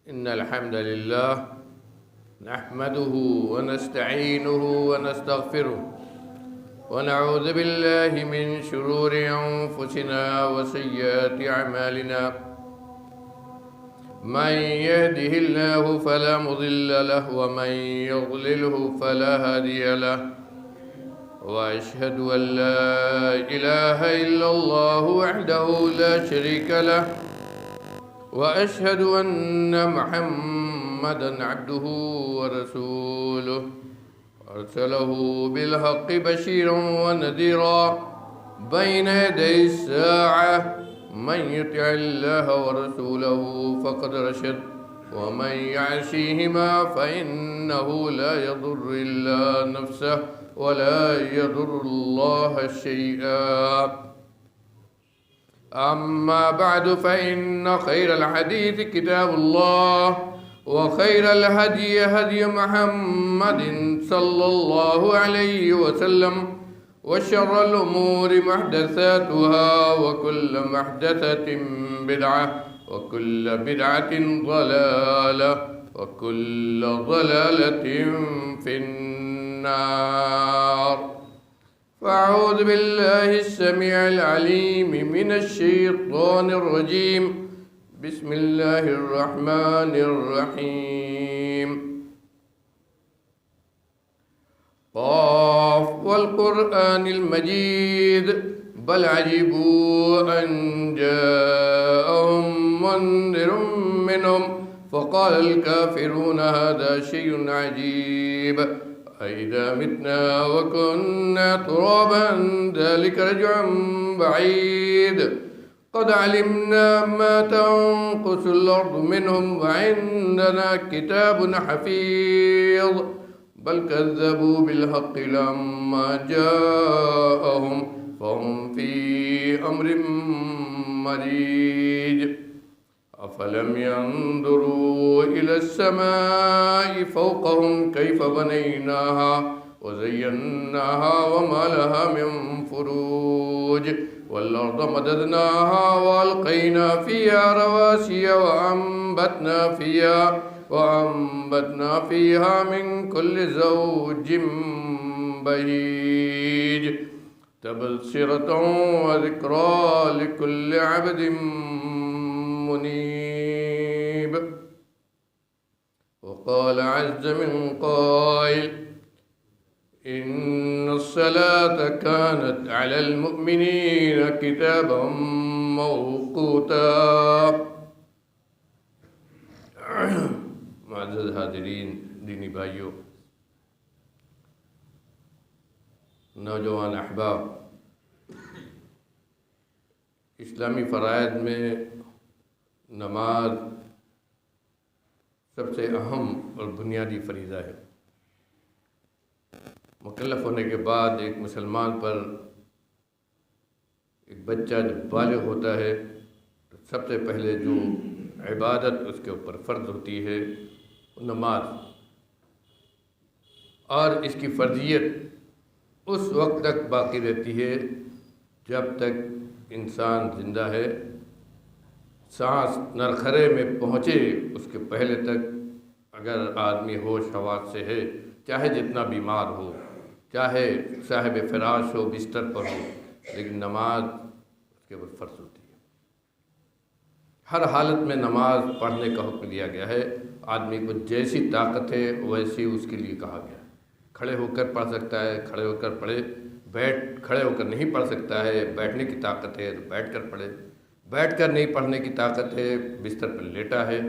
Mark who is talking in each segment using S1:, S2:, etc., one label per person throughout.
S1: إن الحمد لله نحمده ونستعينه ونستغفره ونعوذ بالله من شرور أنفسنا وسيئات أعمالنا من يهده الله فلا مضل له ومن يضلله فلا هادي له وأشهد أن لا إله إلا الله وحده لا شريك له وأشهد أن محمدًا عبده ورسوله أرسله بالحق بشيرا ونذيرا بين يدي الساعة من يطع الله ورسوله فقد رشد ومن يعصيهما فإنه لا يضر إلا نفسه ولا يضر الله شيئا. أما بعد فإن خير الحديث كتاب الله وخير الهدي هدي محمد صلى الله عليه وسلم وشر الأمور محدثاتها وكل محدثة بدعة وكل بدعة ضلالة وكل ضلالة في النار. فأعوذ بالله السميع العليم من الشيطان الرجيم. بسم الله الرحمن الرحيم. قاف والقرآن المجيد بل عجبوا أن جاءهم منذر منهم فقال الكافرون هذا شيء عجيب أإذا متنا وكنا ترابا ذلك رجع بعيد قد علمنا ما تنقص الأرض منهم وعندنا كتاب حفيظ بل كذبوا بالحق لما جاءهم فهم في أمر مريج. أفلم ينظروا إلى السماء فوقهم كيف بنيناها وزيناها وما لها من فروج والأرض مددناها وألقينا فيها رواسي وأنبتنا فيها من كل زوج بهيج تبصرة وذكرى لكل عبد منيب. وقال عز من قائل إن الصلاة كانت على المؤمنين كتابا موقوتا. معزز حاضرین، دینی بھائیوں، نوجوان احباب، اسلامی فرائض میں نماز سب سے اہم اور بنیادی فریضہ ہے. مکلف ہونے کے بعد ایک مسلمان پر ایک بچہ جب بالغ ہوتا ہے تو سب سے پہلے جو عبادت اس کے اوپر فرض ہوتی ہے وہ نماز، اور اس کی فرضیت اس وقت تک باقی رہتی ہے جب تک انسان زندہ ہے. سانس نرخرے میں پہنچے اس کے پہلے تک اگر آدمی ہوش حواس سے ہے، چاہے جتنا بیمار ہو، چاہے صاحب فراش ہو، بستر پر ہو، لیکن نماز اس کے اوپر فرض ہوتی ہے. ہر حالت میں نماز پڑھنے کا حکم دیا گیا ہے. آدمی کو جیسی طاقت ہے ویسی اس کے لیے کہا گیا ہے. کھڑے ہو کر پڑھ سکتا ہے، کھڑے ہو کر پڑھے. کھڑے ہو کر نہیں پڑھ سکتا ہے، بیٹھنے کی طاقت ہے تو بیٹھ کر پڑھے. بیٹھ کر نہیں پڑھنے کی طاقت ہے، بستر پر لیٹا ہے،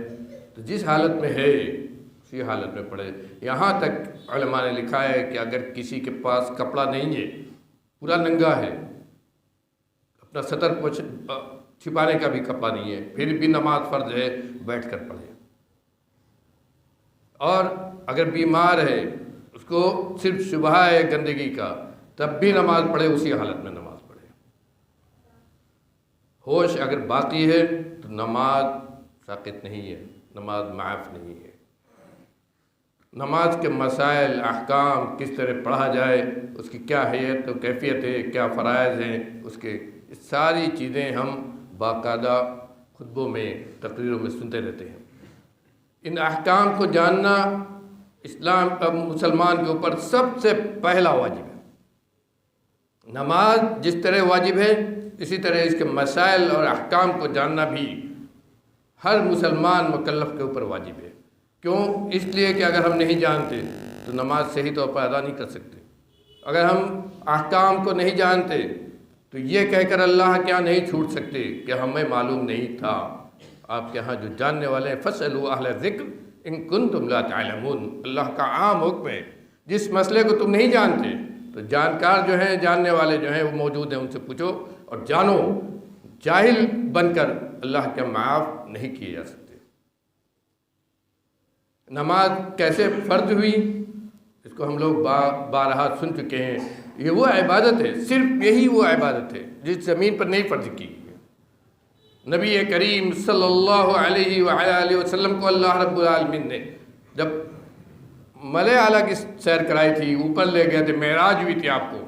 S1: تو جس حالت میں ہے اسی حالت میں پڑھے. یہاں تک علماء نے لکھا ہے کہ اگر کسی کے پاس کپڑا نہیں ہے، پورا ننگا ہے، اپنا سطر چھپانے کا بھی کپڑا نہیں ہے، پھر بھی نماز فرض ہے، بیٹھ کر پڑھے. اور اگر بیمار ہے، اس کو صرف شبہ ہے گندگی کا، تب بھی نماز پڑھے، اسی حالت میں نماز پڑھے. ہوش اگر باقی ہے تو نماز ساقط نہیں ہے، نماز معاف نہیں ہے. نماز کے مسائل، احکام، کس طرح پڑھا جائے، اس کی کیا حیت و کیفیت ہے، کیا فرائض ہیں اس کے، ساری چیزیں ہم باقاعدہ خطبوں میں، تقریروں میں سنتے رہتے ہیں. ان احکام کو جاننا اسلام مسلمان کے اوپر سب سے پہلا واجب ہے۔ نماز جس طرح واجب ہے اسی طرح اس کے مسائل اور احکام کو جاننا بھی ہر مسلمان مکلف کے اوپر واجب ہے۔ کیوں؟ اس لیے کہ اگر ہم نہیں جانتے تو نماز صحیح طور پر ادا نہیں کر سکتے۔ اگر ہم احکام کو نہیں جانتے تو یہ کہہ کر اللہ کیا نہیں چھوٹ سکتے کہ ہمیں معلوم نہیں تھا۔ آپ کے ہاں جو جاننے والے ہیں فَاسْأَلُوا أَهْلَ الذِّكْرِ إِن كُنتُمْ لَا تَعْلَمُونَ، اللہ کا عام حکم ہے جس مسئلے کو تم نہیں جانتے تو جانکار جو ہیں، جاننے والے جو ہیں وہ موجود ہیں، ان سے پوچھو اور جانو۔ جاہل بن کر اللہ کے معاف نہیں کیے جا سکتے۔ نماز کیسے فرض ہوئی اس کو ہم لوگ بارہا سن چکے ہیں۔ یہ وہ عبادت ہے، صرف یہی وہ عبادت ہے جس زمین پر نہیں فرض کی ہے۔ نبی کریم صلی اللہ علیہ وآلہ وسلم کو اللہ رب العالمین نے جب ملائے اعلیٰ کی سیر کرائی تھی، اوپر لے گئے تھے، معراج ہوئی تھی آپ کو،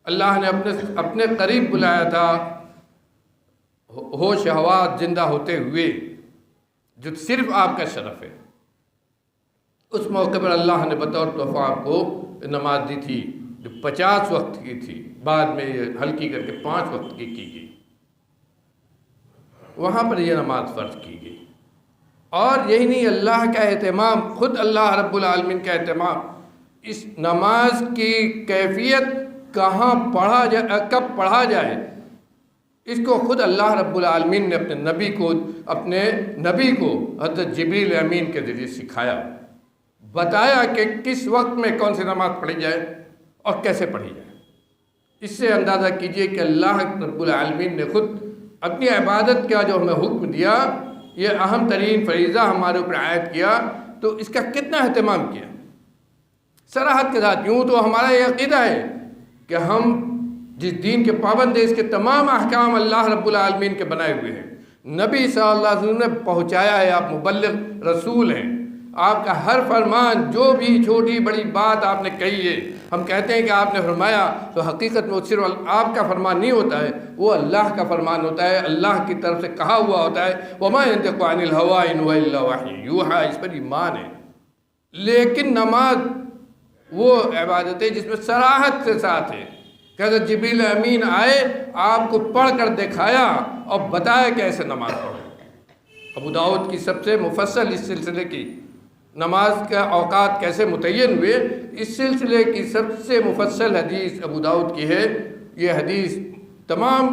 S1: اللہ نے اپنے قریب بلایا تھا ہوش حواس زندہ ہوتے ہوئے، جو صرف آپ کا شرف ہے۔ اس موقع پر اللہ نے بطور تحفہ آپ کو نماز دی تھی جو 50 وقت کی تھی، بعد میں یہ ہلکی کر کے 5 وقت کی گئی۔ وہاں پر یہ نماز فرض کی گئی۔ اور یہی نہیں، اللہ کا اہتمام، خود اللہ رب العالمین کا اہتمام، اس نماز کی کیفیت کہاں پڑھا جائے، کب پڑھا جائے، اس کو خود اللہ رب العالمین نے اپنے نبی کو حضرت جبریل امین کے ذریعے سکھایا، بتایا کہ کس وقت میں کون سی نماز پڑھی جائے اور کیسے پڑھی جائے۔ اس سے اندازہ کیجئے کہ اللہ رب العالمین نے خود اپنی عبادت کا جو ہمیں حکم دیا، یہ اہم ترین فریضہ ہمارے اوپر عائد کیا، تو اس کا کتنا اہتمام کیا صراحت کے ساتھ۔ یوں تو ہمارا یہ عقیدہ ہے کہ ہم جس دین کے پابند ہیں، اس کے تمام احکام اللہ رب العالمین کے بنائے ہوئے ہیں، نبی صلی اللہ علیہ وسلم نے پہنچایا ہے، آپ مبلغ رسول ہیں۔ آپ کا ہر فرمان، جو بھی چھوٹی بڑی بات آپ نے کہی ہے، ہم کہتے ہیں کہ آپ نے فرمایا، تو حقیقت میں وہ صرف آپ کا فرمان نہیں ہوتا ہے، وہ اللہ کا فرمان ہوتا ہے، اللہ کی طرف سے کہا ہوا ہوتا ہے۔ وَمَا يَنطِقُ عَنِ الْهَوَىٰ إِنْ هُوَ إِلَّا وَحْيٌ يُوحَىٰ، اس پر ایمان ہے۔ لیکن نماز وہ عبادت ہے جس میں صراحت سے ساتھ ہے کہ حضرت جبریل امین آئے، آپ کو پڑھ کر دکھایا اور بتایا کہ ایسے نماز پڑھو۔ ابو داؤد کی سب سے مفصل اس سلسلے کی نماز کا اوقات کیسے متعین ہوئے، اس سلسلے کی سب سے مفصل حدیث ابو داؤد کی ہے۔ یہ حدیث تمام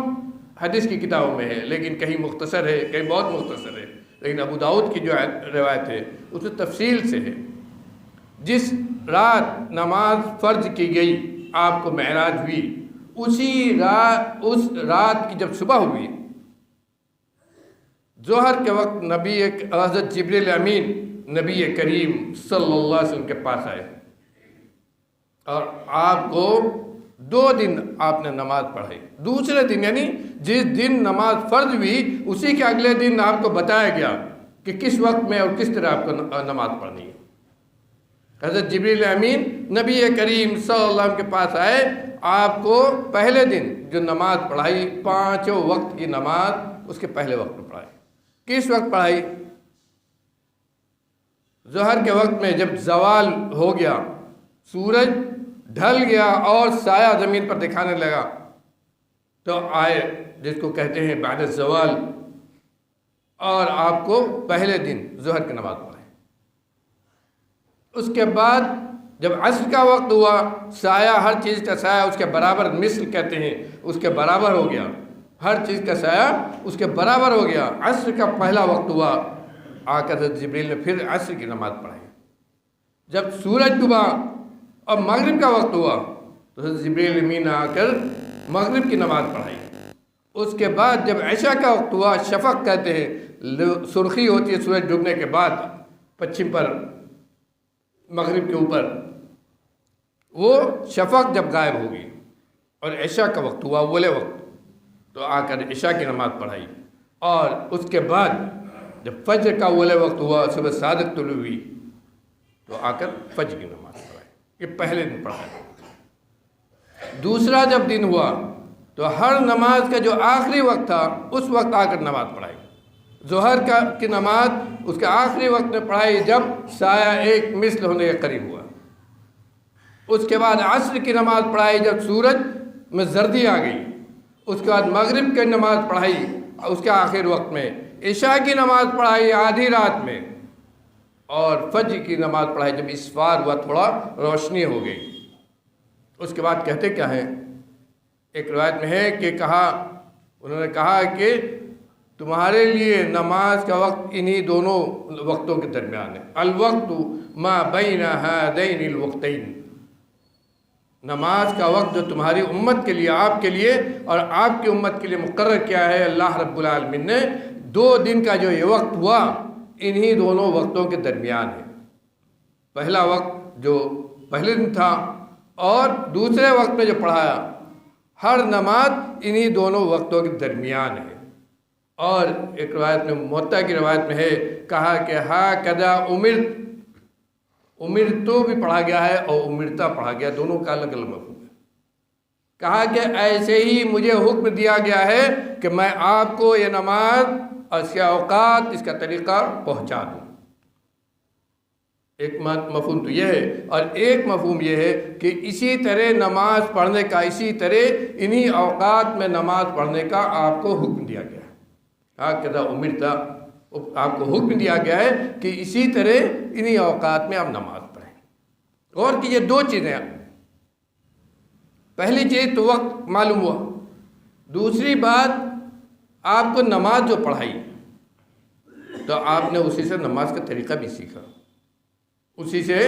S1: حدیث کی کتابوں میں ہے، لیکن کہیں مختصر ہے، کہیں بہت مختصر ہے، لیکن ابو داؤد کی جو روایت ہے اس میں تفصیل سے ہے۔ جس رات نماز فرض کی گئی، آپ کو معراج ہوئی، اس رات کی جب صبح ہوئی، ظہر کے وقت حضرت جبریل امین نبی کریم صلی اللہ علیہ وسلم کے پاس آئے اور آپ کو 2 دن آپ نے نماز پڑھائی۔ دوسرے دن یعنی جس دن نماز فرض ہوئی، اسی کے اگلے دن آپ کو بتایا گیا کہ کس وقت میں اور کس طرح آپ کو نماز پڑھنی ہے۔ حضرت جبریل امین نبی کریم صلی اللہ علیہ وسلم کے پاس آئے، آپ کو پہلے دن جو نماز پڑھائی، 5 وقت کی نماز، اس کے پہلے وقت میں پڑھائی۔ کس وقت پڑھائی؟ ظہر کے وقت میں جب زوال ہو گیا، سورج ڈھل گیا اور سایہ زمین پر دکھانے لگا، تو آئے جس کو کہتے ہیں بعد الزوال، اور آپ کو پہلے دن ظہر کی نماز پڑھائی۔ اس کے بعد جب عصر کا وقت ہوا، سایہ، ہر چیز کا سایہ اس کے برابر، مثل کہتے ہیں، اس کے برابر ہو گیا، ہر چیز کا سایہ اس کے برابر ہو گیا۔ عصر کا پہلا وقت ہوا، آ کر حضرت جبریل نے پھر عصر کی نماز پڑھائی۔ جب سورج ڈوبا اور مغرب کا وقت ہوا تو حضرت جبریل امین آ کر مغرب کی نماز پڑھائی۔ اس کے بعد جب عشاء کا وقت ہوا، شفق کہتے ہیں، سرخی ہوتی ہے سورج ڈوبنے کے بعد پچھم پر، مغرب کے اوپر، وہ شفق جب غائب ہوگی اور عشاء کا وقت ہوا، اول وقت، تو آ کر عشاء کی نماز پڑھائی۔ اور اس کے بعد جب فجر کا اول وقت ہوا، صبح صادق طلوع ہوئی، تو آ کر فجر کی نماز پڑھائی۔ یہ پہلے دن پڑھائی۔ دوسرا جب دن ہوا تو ہر نماز کا جو آخری وقت تھا، اس وقت آ کر نماز پڑھائی۔ ظہر کی نماز اس کے آخری وقت میں پڑھائی جب سایہ ایک مثل ہونے کے قریب ہوا. اس کے بعد عصر کی نماز پڑھائی جب سورج میں زردی آ گئی. اس کے بعد مغرب کی نماز پڑھائی اس کے آخر وقت میں. عشاء کی نماز پڑھائی آدھی رات میں. اور فجر کی نماز پڑھائی جب اسفار ہوا، تھوڑا روشنی ہو گئی. اس کے بعد کہتے کیا ہیں؟ ایک روایت میں ہے کہ انہوں نے کہا کہ تمہارے لیے نماز کا وقت انہی دونوں وقتوں کے درمیان ہے. الوقت ما بین ہذین الوقتین. نماز کا وقت جو تمہاری امت کے لیے، آپ کے لیے اور آپ کی امت کے لیے مقرر کیا ہے اللہ رب العالمین نے، 2 دن کا جو یہ وقت ہوا انہی دونوں وقتوں کے درمیان ہے. پہلا وقت جو پہلے دن تھا اور دوسرے وقت میں جو پڑھایا، ہر نماز انہی دونوں وقتوں کے درمیان ہے. اور ایک روایت میں، موطا کی روایت میں ہے، کہا کہ ہاکذا امرتو بھی پڑھا گیا ہے اور امرتا پڑھا گیا، دونوں کا الگ الگ مفہوم ہے. کہا کہ ایسے ہی مجھے حکم دیا گیا ہے کہ میں آپ کو یہ نماز اور اس کے اوقات، اس کا طریقہ پہنچا دوں. ایک مفہوم تو یہ ہے، اور ایک مفہوم یہ ہے کہ اسی طرح نماز پڑھنے کا، اسی طرح انہی اوقات میں نماز پڑھنے کا آپ کو حکم دیا گیا ہے. ہاکذا امرتا، آپ کو حکم دیا گیا ہے کہ اسی طرح انہی اوقات میں آپ نماز پڑھیں. غور کیجئے 2 چیزیں. پہلی چیز تو وقت معلوم ہوا، دوسری بات آپ کو نماز جو پڑھائی تو آپ نے اسی سے نماز کا طریقہ بھی سیکھا. اسی سے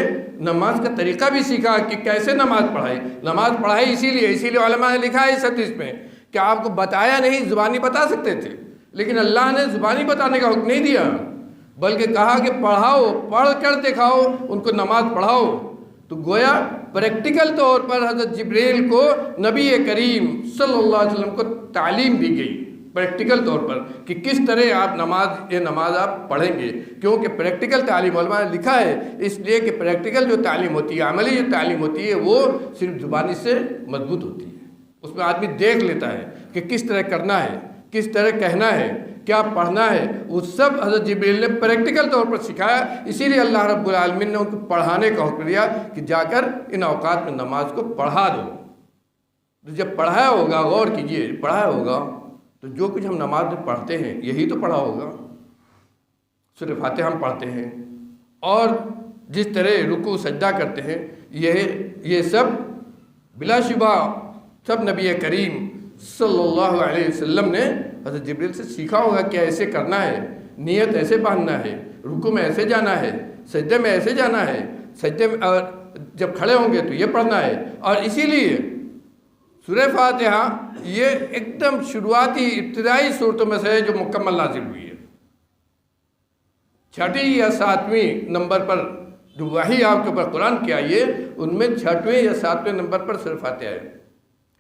S1: نماز کا طریقہ بھی سیکھا کہ کیسے نماز پڑھائی. نماز پڑھائی اسی لیے علماء نے لکھا ہے اس حدیث میں کہ آپ کو بتایا نہیں، زبانی بتا سکتے تھے، لیکن اللہ نے زبانی بتانے کا حکم نہیں دیا، بلکہ کہا کہ پڑھاؤ، پڑھ کر دکھاؤ، ان کو نماز پڑھاؤ. تو گویا پریکٹیکل طور پر حضرت جبریل کو نبی کریم صلی اللہ علیہ وسلم کو تعلیم دی گئی پریکٹیکل طور پر کہ کس طرح آپ یہ نماز آپ پڑھیں گے. کیونکہ پریکٹیکل تعلیم علماء نے لکھا ہے اس لیے کہ پریکٹیکل جو تعلیم ہوتی ہے، عملی جو تعلیم ہوتی ہے، وہ صرف زبانی سے مضبوط ہوتی ہے. اس میں آدمی دیکھ لیتا ہے کہ کس طرح کرنا ہے، کس طرح کہنا ہے، کیا پڑھنا ہے. وہ سب حضرت جبریل نے پریکٹیکل طور پر سکھایا. اسی لیے اللہ رب العالمین نے ان کو پڑھانے کا حکم دیا کہ جا کر ان اوقات میں نماز کو پڑھا دو. تو جب پڑھایا ہوگا، غور کیجئے، پڑھایا ہوگا تو جو کچھ ہم نماز میں پڑھتے ہیں یہی تو پڑھا ہوگا. سورہ فاتحہ ہم پڑھتے ہیں اور جس طرح رکوع سجدہ کرتے ہیں، یہ سب بلا شبہ سب نبی کریم صلی اللہ علیہ وسلم نے حضرت جبریل سے سیکھا ہوگا کہ ایسے کرنا ہے، نیت ایسے باندھنا ہے، رکوع میں ایسے جانا ہے، سجدے میں ایسے جانا ہے، سجدے میں اور جب کھڑے ہوں گے تو یہ پڑھنا ہے. اور اسی لیے سورہ فاتحہ یہ ایک دم شروعاتی ابتدائی صورتوں میں سے ہے جو مکمل نازل ہوئی ہے. 6 یا 7ویں نمبر پر جو وحی آپ کے اوپر قرآن کی آئی ہے، ان میں 6ویں یا 7ویں نمبر پر سورہ فاتحہ ہے.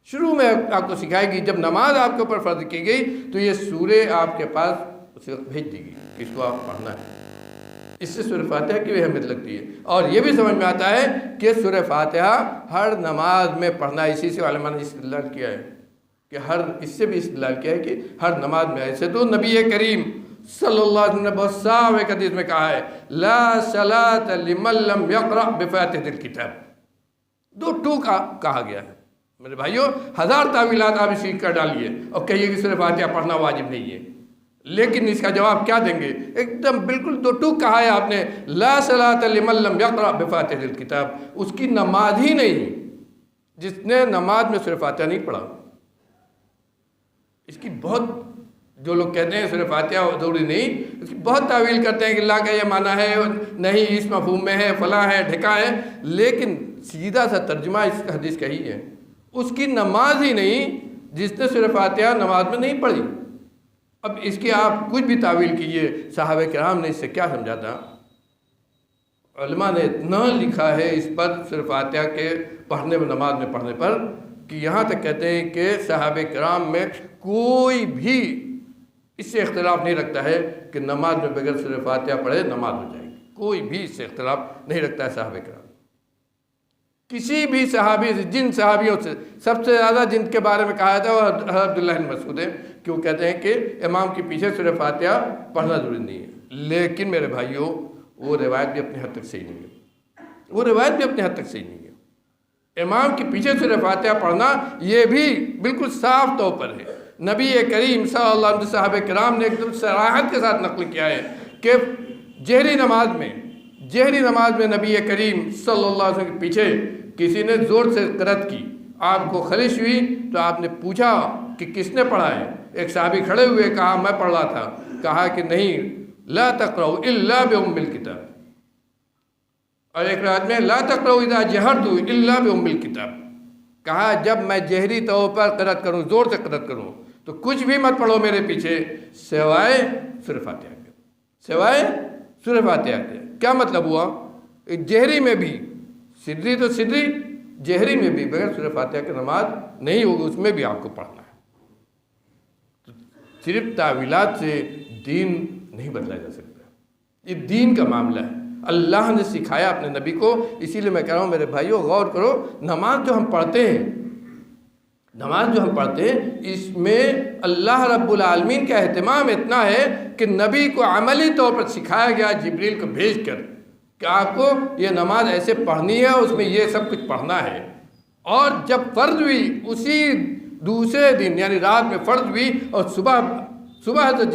S1: شروع میں آپ کو سکھائے گی، جب نماز آپ کے اوپر فرض کی گئی تو یہ سورہ آپ کے پاس اسے بھیج دی گئی، اس کو آپ پڑھنا ہے. اس سے سورہ فاتحہ کی بھی اہمیت لگتی ہے. اور یہ بھی سمجھ میں آتا ہے کہ سورہ فاتحہ ہر نماز میں پڑھنا. اسی سے علماء نے استدلال کیا ہے کہ اس سے بھی استدلال کیا ہے کہ ہر نماز میں. ایسے تو نبی کریم صلی اللہ علیہ وسلم نے بہت صاف ایک حدیث میں کہا ہے، لا صلاۃ لمن لم یقرأ بفاتحۃ الکتاب. 2 ٹوک کہا گیا ہے. میرے بھائیو، 1000 تعویلات آپ اسی کر ڈالیے اور کہیے کہ سورہ فاتحہ پڑھنا واجب نہیں ہے، لیکن اس کا جواب کیا دیں گے؟ ایک دم بالکل 2 ٹوک کہا ہے آپ نے، لا صلاۃ لمن لم یقرأ بفاتحۃ الکتاب. اس کی نماز ہی نہیں جس نے نماز میں سورہ فاتحہ نہیں پڑھا. اس کی بہت، جو لوگ کہتے ہیں سورہ فاتحہ ضروری نہیں، اس کی بہت تعویل کرتے ہیں کہ اللہ کا یہ معنی ہے، نہیں اس مفہوم میں ہے، فلاں ہے، ڈھکا ہے، لیکن سیدھا سا ترجمہ اس حدیث کا ہی ہے. اس کی نماز ہی نہیں جس نے سورہ فاتحہ نماز میں نہیں پڑھی. اب اس کی آپ کچھ بھی تعویل کیجئے، صحابہ کرام نے اس سے کیا سمجھا تھا؟ علماء نے اتنا لکھا ہے اس پر سورہ فاتحہ کے پڑھنے میں، نماز میں پڑھنے پر، کہ یہاں تک کہتے ہیں کہ صحابہ کرام میں کوئی بھی اس سے اختلاف نہیں رکھتا ہے کہ نماز میں بغیر سورہ فاتحہ پڑھے نماز ہو جائے گی. کوئی بھی اس سے اختلاف نہیں رکھتا ہے صحابہ کرام. کسی بھی صحابی سے، جن صحابیوں سے سب سے زیادہ جن کے بارے میں کہا تھا وہ حضرت عبداللہ بن مسعود ہے، کیوں کہتے ہیں کہ امام کے پیچھے سورہ فاتحہ پڑھنا ضروری نہیں ہے۔ لیکن میرے بھائیوں وہ روایت بھی اپنے حد تک صحیح نہیں ہے، وہ روایت بھی اپنے حد تک صحیح نہیں ہے۔ امام کے پیچھے سورہ فاتحہ پڑھنا یہ بھی بالکل صاف طور پر ہے۔ نبی کریم صلی اللہ علیہ وسلم صحابہ کرام نے ایک دم صراحت کے ساتھ نقل کیا ہے کہ جہری نماز میں نبی کریم صلی اللہ علیہ وسلم کے پیچھے کسی نے زور سے قرأت کی، آپ کو خلش ہوئی تو آپ نے پوچھا کہ کس نے پڑھا ہے؟ ایک صحابی کھڑے ہوئے، کہا میں پڑھ رہا تھا، کہا کہ نہیں، لا تقرؤ الا بأم الکتاب، اور ایک روایت میں لا تقرؤ اذا جہرت الا بأم الکتاب، کہا جب میں جہری طور پر قرأت کروں، زور سے قرأت کروں تو کچھ بھی مت پڑھو میرے پیچھے سوائے سورہ فاتحہ کے، سوائے سورہ فاتحہ کے۔ کیا مطلب ہوا؟ جہری میں بھی سدری تو سدری، جہری میں بھی بغیر سورہ فاتحہ کی نماز نہیں ہوگی، اس میں بھی آپ کو پڑھنا ہے۔ تو صرف تعویلات سے دین نہیں بدلا جا سکتا، یہ دین کا معاملہ ہے، اللہ نے سکھایا اپنے نبی کو۔ اسی لیے میں کہہ رہا ہوں میرے بھائیوں غور کرو، نماز جو ہم پڑھتے ہیں اس میں اللہ رب العالمین کا اہتمام اتنا ہے کہ نبی کو عملی طور پر سکھایا گیا جبریل کو بھیج کر کہ آپ کو یہ نماز ایسے پڑھنی ہے، اس میں یہ سب کچھ پڑھنا ہے۔ اور جب فرض ہوئی اسی دوسرے دن یعنی رات میں فرض ہوئی، اور صبح حضرت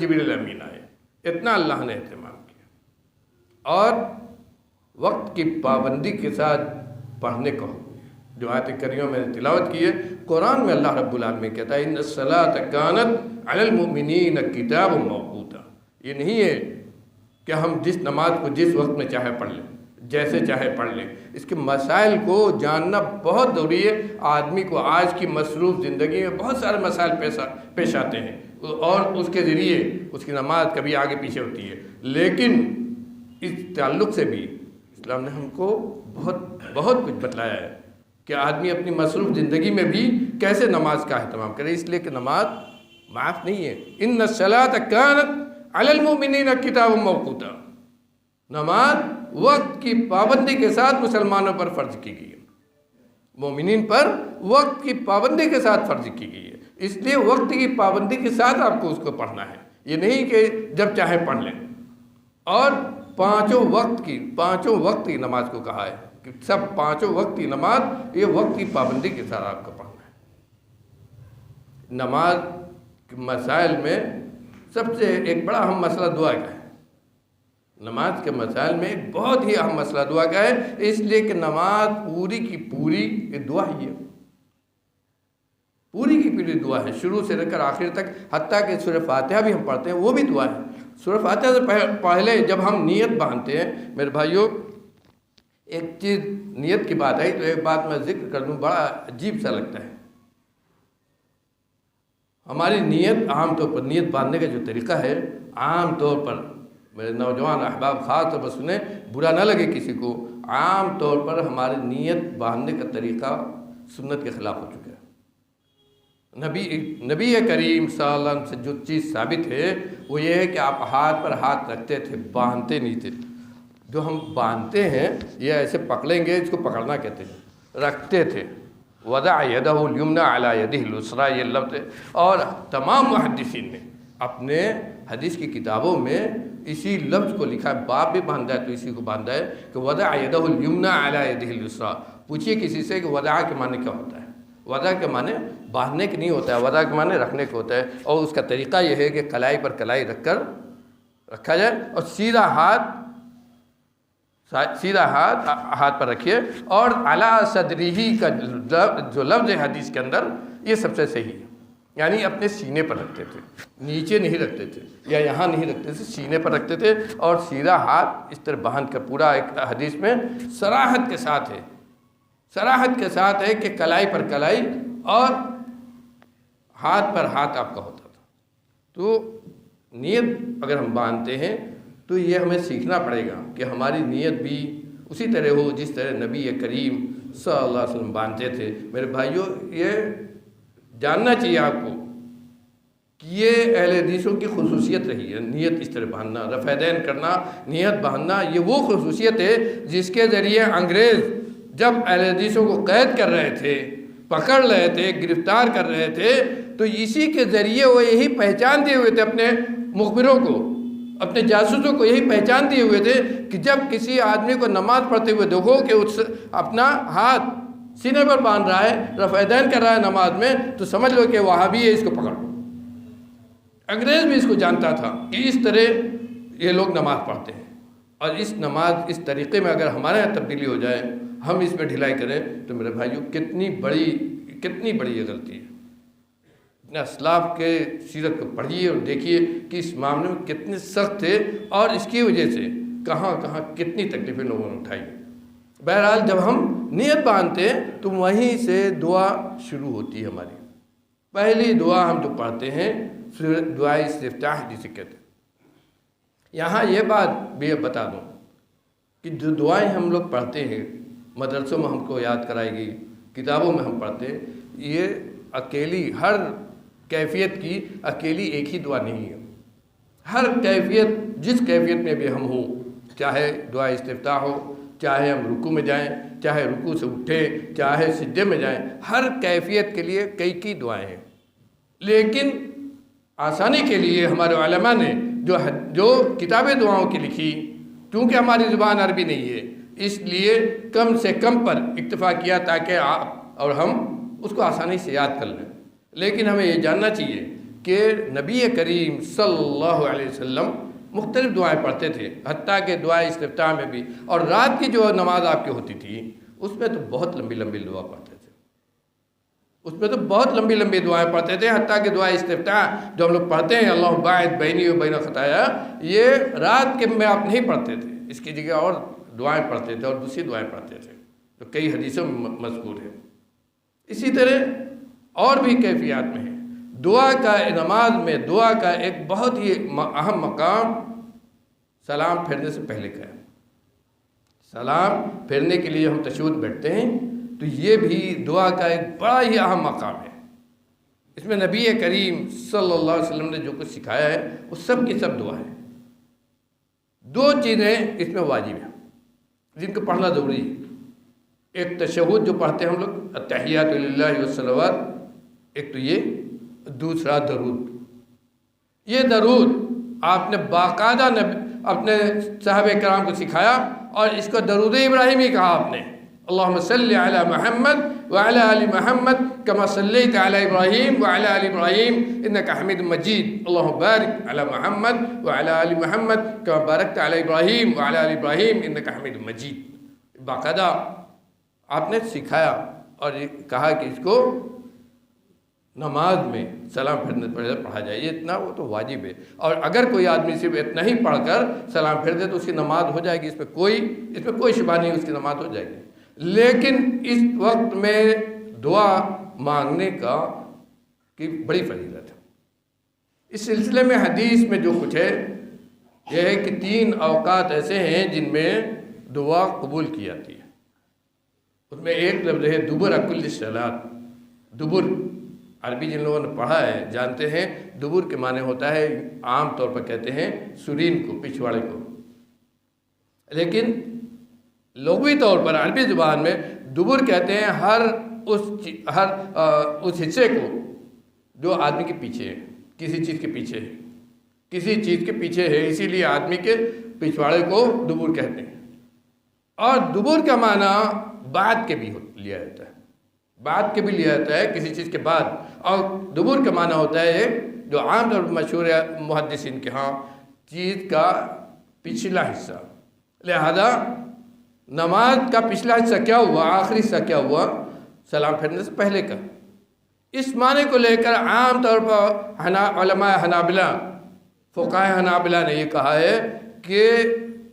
S1: جبریل امین آئے، اتنا اللہ نے اہتمام کیا۔ اور وقت کی پابندی کے ساتھ پڑھنے کو جو آیت کریمہ میں نے تلاوت کی ہے، قرآن میں اللہ رب العالمین کہتا ہے ان الصلاۃ کانت علی المؤمنین کتاب موقوتا۔ یہ نہیں ہے کہ ہم جس نماز کو جس وقت میں چاہے پڑھ لیں، جیسے چاہے پڑھ لیں۔ اس کے مسائل کو جاننا بہت ضروری ہے۔ آدمی کو آج کی مصروف زندگی میں بہت سارے مسائل پیش آتے ہیں، اور اس کے ذریعے اس کی نماز کبھی آگے پیچھے ہوتی ہے۔ لیکن اس تعلق سے بھی اسلام نے ہم کو بہت کچھ بتلایا ہے کہ آدمی اپنی مصروف زندگی میں بھی کیسے نماز کا اہتمام کرے، اس لیے کہ نماز معاف نہیں ہے۔ ان الصلاۃ کانت علی المؤمنین کتاب موقوتا، نماز وقت کی پابندی کے ساتھ مسلمانوں پر فرض کی گئی ہے، مومنین پر وقت کی پابندی کے ساتھ فرض کی گئی ہے۔ اس لیے وقت کی پابندی کے ساتھ آپ کو اس کو پڑھنا ہے، یہ نہیں کہ جب چاہے پڑھ لیں۔ اور پانچوں وقت کی نماز کو کہا ہے کہ سب پانچوں وقت کی نماز یہ وقت کی پابندی کے ساتھ آپ کو پڑھنا ہے۔ نماز کے مسائل میں سب سے ایک بڑا اہم مسئلہ دعا کا ہے۔ نماز کے مسائل میں ایک بہت ہی اہم مسئلہ دعا کا ہے، اس لیے کہ نماز پوری کی پوری یہ دعا ہی ہے، پوری کی پوری دعا ہے، شروع سے لے کر آخر تک۔ حتیٰ کہ سورہ فاتحہ بھی ہم پڑھتے ہیں وہ بھی دعا ہے۔ سورہ فاتحہ سے پہلے جب ہم نیت باندھتے ہیں میرے بھائیوں، ایک چیز نیت کی بات آئی تو ایک بات میں ذکر کر دوں، بڑا عجیب سا لگتا ہے۔ ہماری نیت عام طور پر، نیت باندھنے کا جو طریقہ ہے عام طور پر، میرے نوجوان احباب خاص طور پر سنیں، برا نہ لگے کسی کو، عام طور پر ہماری نیت باندھنے کا طریقہ سنت کے خلاف ہو چکا ہے۔ نبی کریم صلی اللہ علیہ وسلم سے جو چیز ثابت ہے وہ یہ ہے کہ آپ ہاتھ پر ہاتھ رکھتے تھے، باندھتے نہیں تھے۔ جو ہم باندھتے ہیں یہ ایسے پکڑیں گے، اس کو پکڑنا کہتے ہیں، رکھتے تھے۔ وضع یدہ الیمنی علی یدہ الیسری، یہ لفظ ہے۔ اور تمام محدثین نے اپنے حدیث کی کتابوں میں اسی لفظ کو لکھا ہے، باپ بھی باندھا ہے تو اسی کو باندھا ہے کہ وضع یدہ الیمنی علی یدہ الیسری۔ پوچھئے کسی سے کہ وضع کے معنی کیا ہوتا ہے؟ وضع کے معنی باندھنے کے نہیں ہوتا ہے، وضع کے معنی رکھنے کے ہوتا ہے، اور اس کا طریقہ یہ ہے کہ کلائی پر کلائی رکھ کر رکھا جائے، اور سیدھا ہاتھ پر رکھیے، اور علی صدرہ کا جو لفظ ہے حدیث کے اندر یہ سب سے صحیح ہے، یعنی اپنے سینے پر رکھتے تھے، نیچے نہیں رکھتے تھے یا یہاں نہیں رکھتے تھے، سینے پر رکھتے تھے، اور سیدھا ہاتھ اس طرح باندھ کر، پورا ایک حدیث میں صراحت کے ساتھ ہے کہ کلائی پر کلائی اور ہاتھ پر ہاتھ آپ کا ہوتا تھا۔ تو نیت اگر ہم باندھتے ہیں تو یہ ہمیں سیکھنا پڑے گا کہ ہماری نیت بھی اسی طرح ہو جس طرح نبی کریم صلی اللہ علیہ وسلم باندھتے تھے۔ میرے بھائیوں، یہ جاننا چاہیے آپ کو کہ یہ اہل حدیثوں کی خصوصیت رہی ہے، نیت اس طرح باندھنا، رفع دین کرنا، نیت باندھنا، یہ وہ خصوصیت ہے جس کے ذریعے انگریز جب اہل حدیثوں کو قید کر رہے تھے، پکڑ رہے تھے، گرفتار کر رہے تھے، تو اسی کے ذریعے وہ یہی پہچان دیے ہوئے تھے اپنے مخبروں کو، اپنے جاسوسوں کو یہی پہچان دیے ہوئے تھے کہ جب کسی آدمی کو نماز پڑھتے ہوئے دیکھو کہ اس اپنا ہاتھ سینے پر باندھ رہا ہے، رفع دین کر رہا ہے نماز میں، تو سمجھ لو کہ وہابی ہے، اس کو پکڑو۔ انگریز بھی اس کو جانتا تھا کہ اس طرح یہ لوگ نماز پڑھتے ہیں، اور اس نماز اس طریقے میں اگر ہمارے یہاں تبدیلی ہو جائے، ہم اس میں ڈھلائی کریں، تو میرے بھائیو کتنی بڑی یہ غلطی ہے۔ اپنے اسلاف کے سیرت کو پڑھیے اور دیکھیے کہ اس معاملے میں کتنے سخت تھے، اور اس کی وجہ سے کہاں کتنی تکلیفیں لوگوں نے اٹھائی۔ بہرحال جب ہم نیت باندھتے ہیں تو وہیں سے دعا شروع ہوتی ہے ہماری۔ پہلی دعا ہم جو پڑھتے ہیں دعائے استفتاح جسے کہتے ہیں۔ یہاں یہ بات بھی بتا دوں کہ جو دعائیں ہم لوگ پڑھتے ہیں، مدرسوں میں ہم کو یاد کرائی گئی، کتابوں میں ہم پڑھتے ہیں، یہ اکیلی ہر کیفیت کی اکیلی ایک ہی دعا نہیں ہے۔ ہر کیفیت، جس کیفیت میں بھی ہم ہوں، چاہے دعا استفتاح ہو، چاہے ہم رکوع میں جائیں، چاہے رکوع سے اٹھیں، چاہے سجدے میں جائیں، ہر کیفیت کے لیے کئی دعائیں ہیں۔ لیکن آسانی کے لیے ہمارے علماء نے جو کتابیں دعاؤں کی لکھی، چونکہ ہماری زبان عربی نہیں ہے، اس لیے کم سے کم پر اکتفا کیا تاکہ آپ اور ہم اس کو آسانی سے یاد کر لیں۔ لیکن ہمیں یہ جاننا چاہیے کہ نبی کریم صلی اللہ علیہ وسلم مختلف دعائیں پڑھتے تھے، حتیٰ کہ دعائے استفتاح میں بھی، اور رات کی جو نماز آپ کی ہوتی تھی اس میں تو بہت لمبی دعا پڑھتے تھے، اس میں تو بہت لمبی دعائیں پڑھتے تھے، حتیٰ کہ دعائے استفتاح جو ہم لوگ پڑھتے ہیں اللہ باعث بینی و بین خطایا، یہ رات کے میں آپ نہیں پڑھتے تھے، اس کی جگہ اور دعائیں پڑھتے تھے اور دوسری دعائیں پڑھتے تھے، جو کئی حدیثوں میں مذکور ہے۔ اسی طرح اور بھی کیفیات میں ہے۔ دعا کا نماز میں دعا کا ایک بہت ہی اہم مقام سلام پھیرنے سے پہلے کا ہے۔ سلام پھیرنے کے لیے ہم تشہد بیٹھتے ہیں تو یہ بھی دعا کا ایک بڑا ہی اہم مقام ہے۔ اس میں نبی کریم صلی اللہ علیہ وسلم نے جو کچھ سکھایا ہے وہ سب کی سب دعا ہے۔ دو چیزیں اس میں واجب ہیں جن کو پڑھنا ضروری ہے۔ ایک تشہد جو پڑھتے ہیں ہم لوگ التحیات للہ والصلوات، ایک تو یہ، دوسرا درود۔ یہ درود آپ نے باقاعدہ اپنے صحابہ کرام کو سکھایا، اور اس کو درود ابراہیمی کہا آپ نے، اللہم صلی علی محمد وعلی آل محمد کما صلیت علی ابراہیم وعلی آل ابراہیم انک حمید مجید، اللہم بارک علی محمد وعلی آل محمد کما بارکت علی ابراہیم وعلی آل ابراہیم انک حمید مجید۔ باقاعدہ آپ نے سکھایا اور کہا کہ اس کو نماز میں سلام پھیرنے سے پہلے پڑھا جائے، یہ اتنا وہ تو واجب ہے۔ اور اگر کوئی آدمی صرف اتنا ہی پڑھ کر سلام پھیر دے تو اس کی نماز ہو جائے گی، اس میں کوئی شبہ نہیں، اس کی نماز ہو جائے گی۔ لیکن اس وقت میں دعا مانگنے کی بڑی فضیلت ہے۔ اس سلسلے میں حدیث میں جو کچھ ہے یہ ہے کہ 3 اوقات ایسے ہیں جن میں دعا قبول کی جاتی ہے۔ اس میں ایک لفظ ہے دبر کل صلاۃ۔ دبر عربی جن لوگوں نے پڑھا ہے جانتے ہیں، دبر کے معنی ہوتا ہے، عام طور پر کہتے ہیں سرین کو، پچھواڑے کو، لیکن لغوی طور پر عربی زبان میں دبر کہتے ہیں ہر اس حصے کو جو آدمی کے پیچھے ہے، کسی چیز کے پیچھے ہے، کسی چیز کے پیچھے ہے، اسی لیے آدمی کے پچھواڑے کو دبر کہتے ہیں۔ اور دبر کا معنی بعد کے بھی لیا جاتا ہے، بعد کے بھی لیا جاتا ہے، کسی چیز کے بعد۔ اور دبر کا معنی ہوتا ہے جو عام طور پر مشہور ہے محدثین کے ہاں، چیز کا پچھلا حصہ۔ لہذا نماز کا پچھلا حصہ کیا ہوا، آخری حصہ کیا ہوا، سلام پھیرنے سے پہلے کا۔ اس معنی کو لے کر عام طور پر علماء حنابلہ، فقہاء حنابلہ نے یہ کہا ہے کہ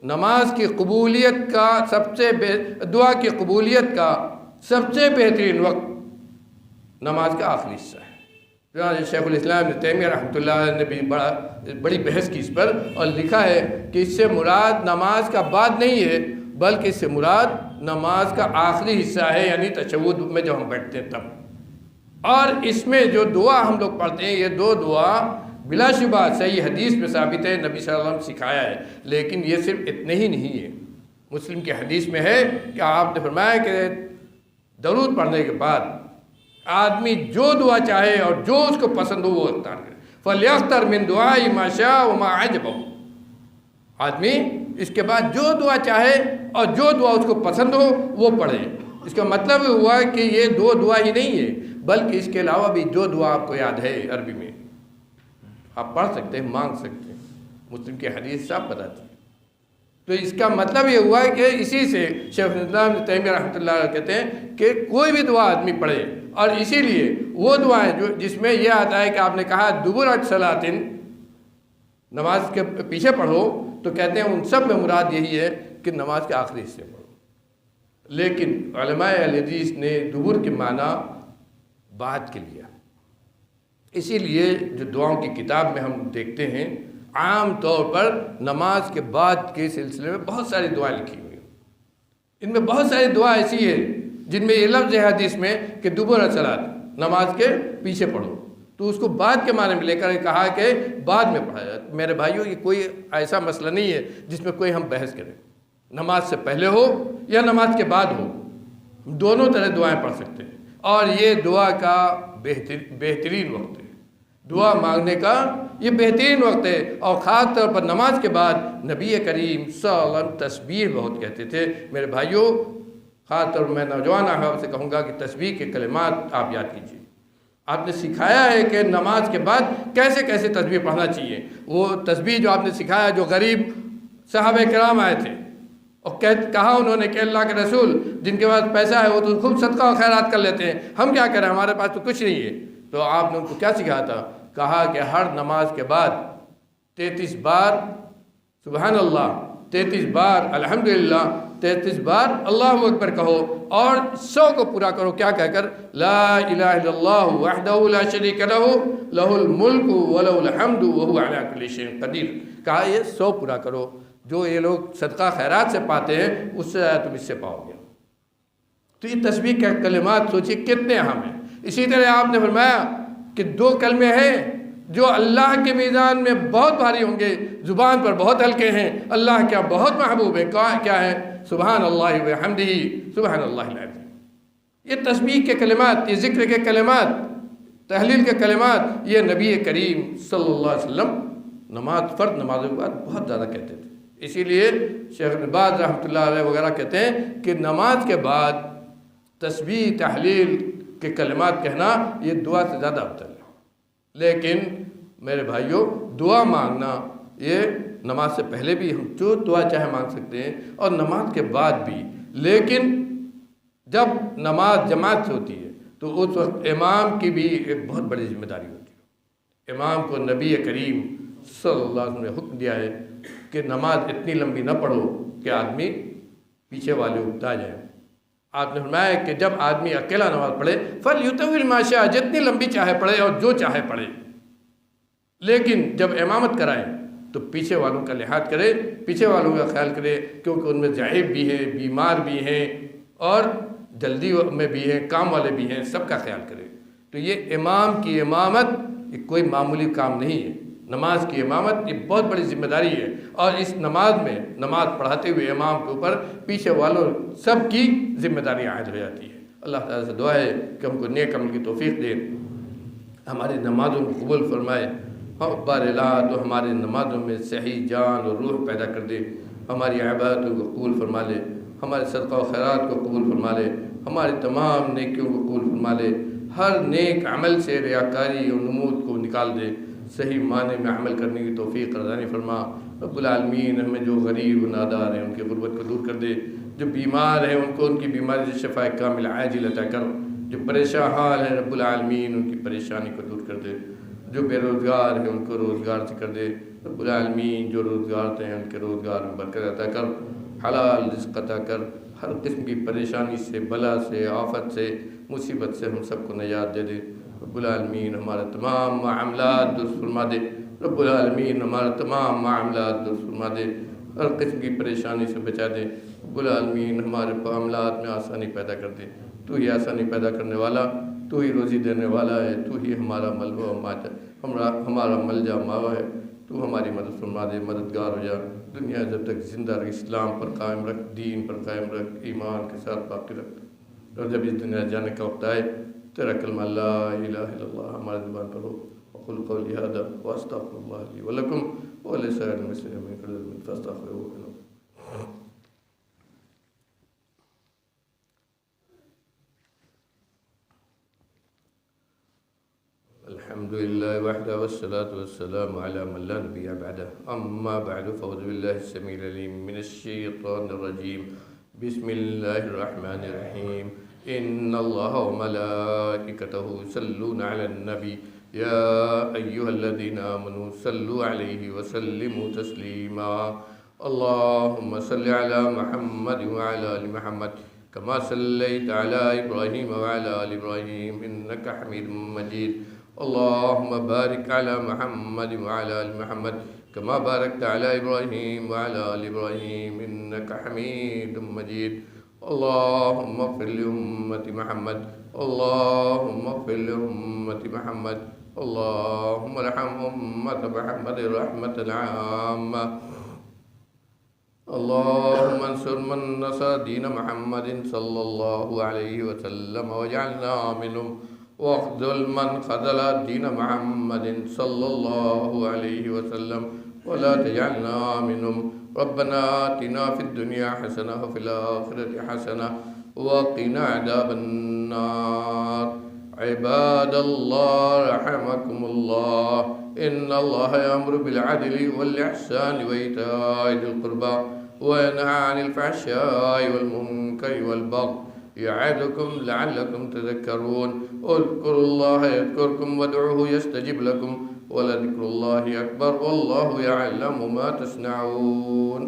S1: نماز کی قبولیت کا دعا کی قبولیت کا سب سے بہترین وقت نماز کا آخری حصہ ہے۔ شیخ الاسلام ابن تیمیہ رحمۃ اللہ علیہ نے بھی بڑی بحث کی اس پر، اور لکھا ہے کہ اس سے مراد نماز کا بعد نہیں ہے، بلکہ اس سے مراد نماز کا آخری حصہ ہے، یعنی تشہد میں جب ہم بیٹھتے ہیں تب۔ اور اس میں جو دعا ہم لوگ پڑھتے ہیں، یہ 2 دعا بلا شبہ صحیح حدیث میں ثابت ہے، نبی صلی اللہ علیہ وسلم نے سکھایا ہے، لیکن یہ صرف اتنے ہی نہیں ہے۔ مسلم کی حدیث میں ہے کہ آپ نے فرمایا کہ درود پڑھنے کے بعد آدمی جو دعا چاہے اور جو اس کو پسند ہو وہ اختیار کرے. فَلْيَخْتَرْ مِنْ دُعَائِ مَا شَاءَ وَمَا عَجَبَهُ. آدمی اس کے بعد جو دعا چاہے اور جو دعا اس کو پسند ہو وہ پڑھے. اس کا مطلب ہوا کہ یہ دو دعا ہی نہیں ہے بلکہ اس کے علاوہ بھی جو دعا آپ کو یاد ہے عربی میں آپ پڑھ سکتے ہیں، مانگ سکتے ہیں. مسلم کی حدیث صاحب بتاتی ہے. تو اس کا مطلب یہ ہوا ہے کہ اسی سے شیخ الاسلام ابن تیمیہ رحمۃ اللہ علیہ کہتے ہیں کہ کوئی بھی دعا آدمی پڑھے، اور اسی لیے وہ دعائیں جس میں یہ آتا ہے کہ آپ نے کہا دبر صلاۃ، نماز کے پیچھے پڑھو، تو کہتے ہیں ان سب میں مراد یہی ہے کہ نماز کے آخری حصے پڑھو. لیکن علماء اہل حدیث نے دبر کے معنی بعد کے لیا. اسی لیے جو دعاؤں کی کتاب میں ہم دیکھتے ہیں عام طور پر نماز کے بعد کے سلسلے میں بہت ساری دعائیں لکھی ہوئی ہیں. ان میں بہت ساری دعا ایسی ہے جن میں یہ لفظ ہے حدیث میں کہ دبر صلاۃ، نماز کے پیچھے پڑھو، تو اس کو بعد کے معنی میں لے کر کہا کہ بعد میں پڑھا جائے. میرے بھائیوں یہ کوئی ایسا مسئلہ نہیں ہے جس میں کوئی ہم بحث کریں. نماز سے پہلے ہو یا نماز کے بعد ہو دونوں طرح دعائیں پڑھ سکتے ہیں، اور یہ دعا کا بہترین وقت ہے. دعا مانگنے کا یہ بہترین وقت ہے، اور خاص طور پر نماز کے بعد نبی کریم صلی اللہ علیہ وسلم تسبیح بہت کہتے تھے. میرے بھائیوں خاص طور پر میں نوجوان احباب سے کہوں گا کہ تسبیح کے کلمات آپ یاد کیجیے. آپ نے سکھایا ہے کہ نماز کے بعد کیسے کیسے تسبیح پڑھنا چاہیے. وہ تسبیح جو آپ نے سکھایا، جو غریب صحابہ کرام آئے تھے اور کہا انہوں نے کہ اللہ کے رسول جن کے پاس پیسہ ہے وہ تو خوب صدقہ و خیرات کر لیتے ہیں، ہم کیا کریں، ہمارے پاس تو کچھ نہیں ہے. تو آپ نے ان کو کیا سکھایا تھا؟ کہا کہ ہر نماز کے بعد 33 بار سبحان اللہ، 33 بار الحمدللہ، 33 بار اللہ اکبر کہو، اور 100 کو پورا کرو کیا کہہ کر لا الہ الا اللہ وحدہ لا شریک لہ لہ الملک ولہ الحمد وہو علی کل شیء قدیر. کہا یہ 100 پورا کرو، جو یہ لوگ صدقہ خیرات سے پاتے ہیں اس سے تم اس سے پاؤ گے. تو یہ تسبیح کے کلمات سوچیے کتنے اہم ہیں. اسی طرح آپ نے فرمایا کہ 2 کلمے ہیں جو اللہ کے میزان میں بہت بھاری ہوں گے، زبان پر بہت ہلکے ہیں، اللہ کیا بہت محبوب ہے. کیا ہے؟ سبحان اللہ وبحمدہ سبحان اللہ العظیم. یہ تسبیح کے کلمات، یہ ذکر کے کلمات، تحلیل کے کلمات، یہ نبی کریم صلی اللہ علیہ وسلم فرض نمازوں کے بعد بہت زیادہ کہتے تھے. اسی لیے شیخ ابن باز رحمۃ اللہ علیہ وغیرہ کہتے ہیں کہ نماز کے بعد تسبیح تحلیل کے کلمات کہنا یہ دعا سے زیادہ افضل ہے. لیکن میرے بھائیوں دعا مانگنا یہ نماز سے پہلے بھی ہم جو دعا چاہے مانگ سکتے ہیں اور نماز کے بعد بھی. لیکن جب نماز جماعت سے ہوتی ہے تو اس وقت امام کی بھی ایک بہت بڑی ذمہ داری ہوتی ہے. امام کو نبی کریم صلی اللہ علیہ وسلم نے حکم دیا ہے کہ نماز اتنی لمبی نہ پڑھو کہ آدمی پیچھے والے اکتا جائیں. آپ نے فرمایا کہ جب آدمی اکیلا نماز پڑھے فَلْيُطَوِّلْ مَا شَاءَ، جتنی لمبی چاہے پڑھے اور جو چاہے پڑھے. لیکن جب امامت کرائے تو پیچھے والوں کا لحاظ کرے، پیچھے والوں کا خیال کرے، کیونکہ ان میں ضعیف بھی ہیں، بیمار بھی ہیں، اور جلدی میں بھی ہیں، کام والے بھی ہیں، سب کا خیال کرے. تو یہ امام کی امامت یہ کوئی معمولی کام نہیں ہے. نماز کی امامت یہ بہت بڑی ذمہ داری ہے، اور اس نماز میں نماز پڑھاتے ہوئے امام کے اوپر پیچھے والوں سب کی ذمہ داری عائد ہو جاتی ہے. اللہ تعالیٰ سے دعا ہے کہ ہم کو نیک عمل کی توفیق دے، ہماری نمازوں کو قبول فرمائے. بار الہ تو ہماری نمازوں میں صحیح جان اور روح پیدا کر دے، ہماری عبادتوں کو قبول فرما لے، ہمارے صدقہ و خیرات کو قبول فرما لے، ہماری تمام نیکیوں کو قبول فرما لے، ہر نیک عمل سے ریاکاری اور نمود کو نکال دے، صحیح معنی میں عمل کرنے کی توفیق رضانی فرما. رب العالمین ہمیں جو غریب و نادار ہیں ان کی غربت کو دور کر دے، جو بیمار ہیں ان کو ان کی بیماری سے شفا کامل عاجل عطا کر، جو پریشان حال ہیں رب العالمین ان کی پریشانی کو دور کر دے، جو بے روزگار ہیں ان کو روزگار سے کر دے. رب العالمین جو روزگار ہیں ان کے روزگار میں برکت عطا کر، حلال رزق عطا کر، ہر قسم کی پریشانی سے، بلا سے، آفت سے، مصیبت سے ہم سب کو نجات دے دے. رب العالمین ہمارے تمام معاملات درست فرما دے. رب العالمین ہمارے تمام معاملات درست فرما دے، ہر قسم کی پریشانی سے بچا دے. رب العالمین ہمارے معاملات میں آسانی پیدا کر دے. تو ہی آسانی پیدا کرنے والا، تو ہی روزی دینے والا ہے، تو ہی ہمارا ملجا ماوا ہے. تو ہماری مدد فرما دے، مددگار ہو جا، دنیا جب تک زندہ رکھ، اسلام پر قائم رکھ، دین پر قائم رکھ، ایمان کے ساتھ باقی رکھ، اور جب اس دنیا جانے کا وقت آئے تیرا کلمہ لا الہ الا اللہ ہمارے زبان پر ہو۔ وقل قولی ھذا واستغفر اللہ لی ولکم ولسائر المسلمین من کل ذنب فاستغفروہ انہ۔ الحمد لله وحده والصلاة والسلام على من لا نبي بعده، أما بعد فأعوذ بالله السميع العليم من الشيطان الرجيم، بسم الله الرحمن الرحيم، إن الله وملائكته يصلون على النبي يا أيها الذين آمنوا صلوا عليه وسلموا تسليما، اللهم صل على محمد وعلى آل محمد كما صليت على إبراهيم وعلى آل إبراهيم إنك حميد مجيد، اللهم بارك على محمد وعلى آل محمد كما باركت على إبراهيم وعلى آل إبراهيم إنك حميد مجيد، اللهم اغفر لأمة محمد، اللهم اغفر لأمة محمد، اللهم ارحم أمة محمد رحمة عامة، اللهم انصر من نصر دين محمد صلى الله عليه وسلم واجعلنا منهم، واخذل من خذل دين محمد صلى الله عليه وسلم ولا تجعلنا منهم، ربنا آتنا في الدنيا حسنة وفي الآخرة حسنة وقنا عذاب النار، عباد الله رحمكم الله، إن الله يأمر بالعدل والإحسان وإيتاء ذي القربى وينهى عن الفحشاء والمنكر والبغي يعظكم لعلكم تذكرون، اذكروا الله يذكركم وادعوه يستجب لكم ولذكر الله أكبر والله يعلم ما تصنعون۔